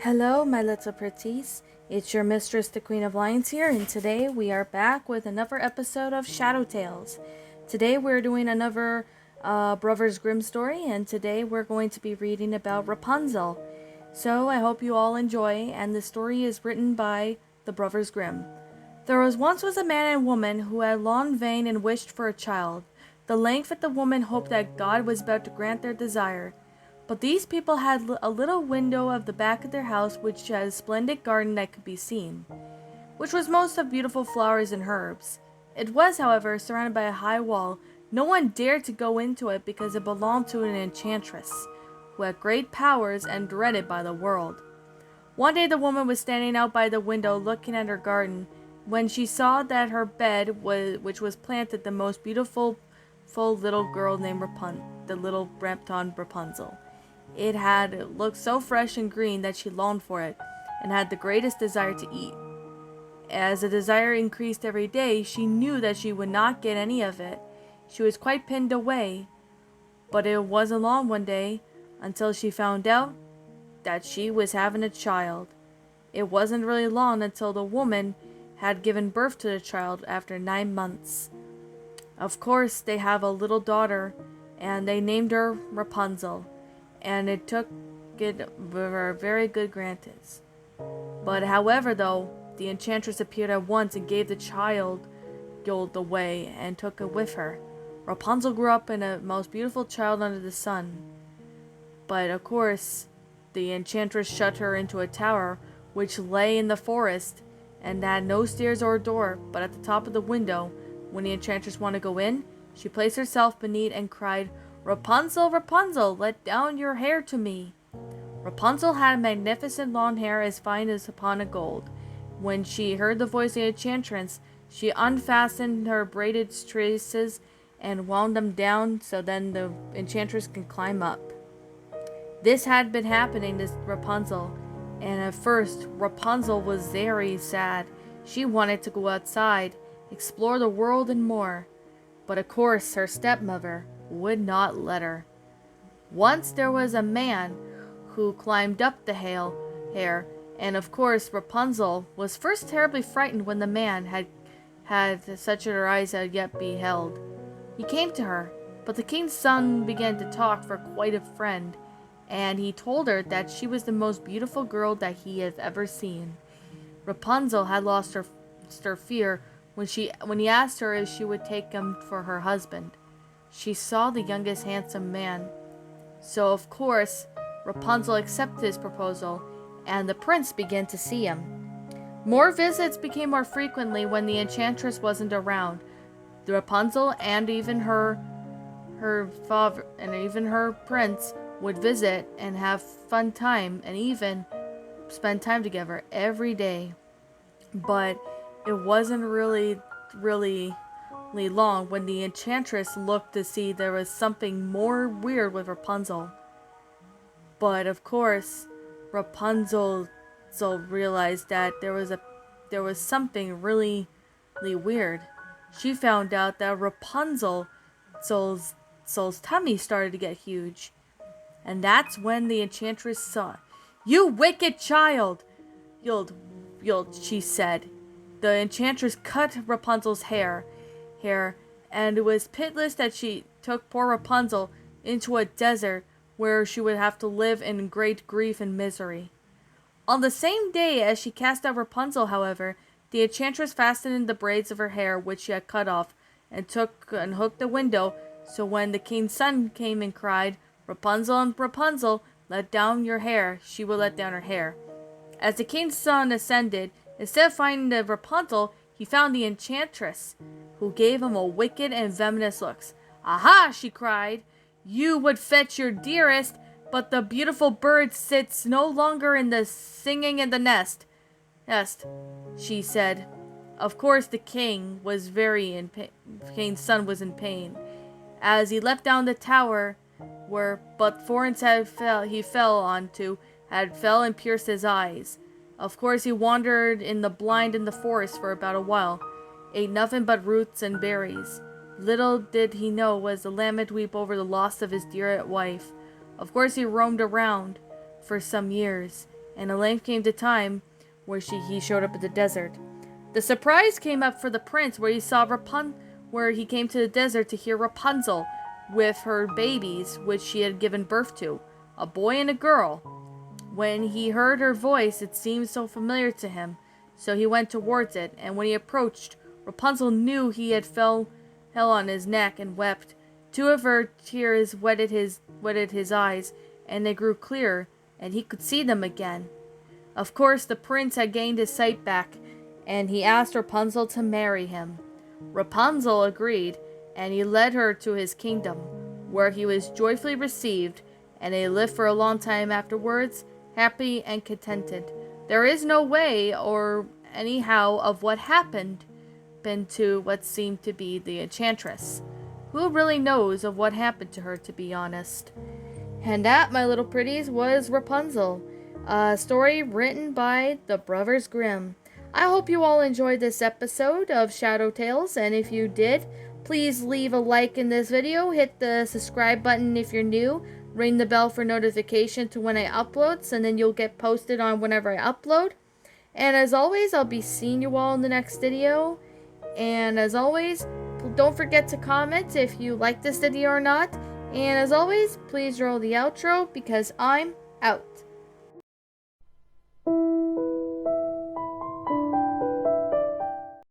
Hello, my little pretties. It's your mistress, the Queen of Lions here, and today we are back with another episode of Shadow Tales. Today we're doing another Brothers Grimm story, and today we're going to be reading about Rapunzel. So I hope you all enjoy, and the story is written by the Brothers Grimm. There was a man and woman who had long vain and wished for a child. The length that the woman hoped that God was about to grant their desire. But these people had a little window of the back of their house which had a splendid garden that could be seen, which was most of beautiful flowers and herbs. It was, however, surrounded by a high wall. No one dared to go into it because it belonged to an enchantress, who had great powers and dreaded by the world. One day the woman was standing out by the window looking at her garden, when she saw that her bed, which was planted the most beautiful little girl named the little Rapunzel. It had looked so fresh and green that she longed for it, and had the greatest desire to eat. As the desire increased every day, she knew that she would not get any of it. She was quite pinned away, but it wasn't long one day until she found out that she was having a child. It wasn't really long until the woman had given birth to the child after 9 months. Of course, they have a little daughter, and they named her Rapunzel. And it took it were very good granted. But however, though, the enchantress appeared at once and gave the child away and took it with her. Rapunzel grew up in a most beautiful child under the sun. But of course, the enchantress shut her into a tower which lay in the forest and had no stairs or door, but at the top of the window. When the enchantress wanted to go in, she placed herself beneath and cried, "Rapunzel, Rapunzel, let down your hair to me." Rapunzel had magnificent long hair as fine as upon a gold. When she heard the voice of the enchantress, she unfastened her braided tresses and wound them down so then the enchantress can climb up. This had been happening to Rapunzel, and at first Rapunzel was very sad. She wanted to go outside, explore the world and more, but of course her stepmother would not let her. Once there was a man who climbed up the hair, and of course Rapunzel was first terribly frightened when the man had such her eyes had yet beheld. He came to her, but the king's son began to talk for quite a friend, and he told her that she was the most beautiful girl that he had ever seen. Rapunzel had lost her fear when he asked her if she would take him for her husband. She saw the youngest handsome man, so of course Rapunzel accepted his proposal, and the prince began to see him. More visits became more frequently when the enchantress wasn't around. The Rapunzel and even her father and even her prince would visit and have fun time and even spend time together every day. But it wasn't really long when the enchantress looked to see there was something more weird with Rapunzel. But of course, Rapunzel realized that there was something really weird. She found out that Rapunzel's tummy started to get huge. And that's when the enchantress saw. "You wicked child!" she said. The enchantress cut Rapunzel's hair, and it was pitiless that she took poor Rapunzel into a desert where she would have to live in great grief and misery. On the same day as she cast out Rapunzel, however, the enchantress fastened the braids of her hair which she had cut off, and hooked the window, so when the king's son came and cried, "Rapunzel, Rapunzel, let down your hair," she would let down her hair. As the king's son ascended, instead of finding the Rapunzel, he found the enchantress, who gave him a wicked and venomous look. "Aha!" she cried. "You would fetch your dearest, but the beautiful bird sits no longer in the singing in the nest, she said. Of course the king was king's son was in pain. As he leapt down the tower, where but thorns he fell onto fell and pierced his eyes. Of course he wandered in the forest for about a while, ate nothing but roots and berries. Little did he know was the lament weep over the loss of his dear wife. Of course he roamed around for some years, and at length came the time where he showed up at the desert. The surprise came up for the prince where he came to the desert to hear Rapunzel with her babies, which she had given birth to, a boy and a girl. When he heard her voice, it seemed so familiar to him, so he went towards it, and when he approached, Rapunzel knew he had fell on his neck and wept. Two of her tears wetted his eyes, and they grew clearer, and he could see them again. Of course, the prince had gained his sight back, and he asked Rapunzel to marry him. Rapunzel agreed, and he led her to his kingdom, where he was joyfully received, and they lived for a long time afterwards, happy and contented. There is no way or anyhow of what happened to what seemed to be the enchantress. Who really knows of what happened to her, to be honest? And that, my little pretties, was Rapunzel, a story written by the Brothers Grimm. I hope you all enjoyed this episode of Shadow Tales, and if you did, please leave a like in this video, hit the subscribe button if you're new, ring the bell for notification to when I upload, and then you'll get posted on whenever I upload. And as always, I'll be seeing you all in the next video. And as always, don't forget to comment if you like this video or not. And as always, please roll the outro because I'm out.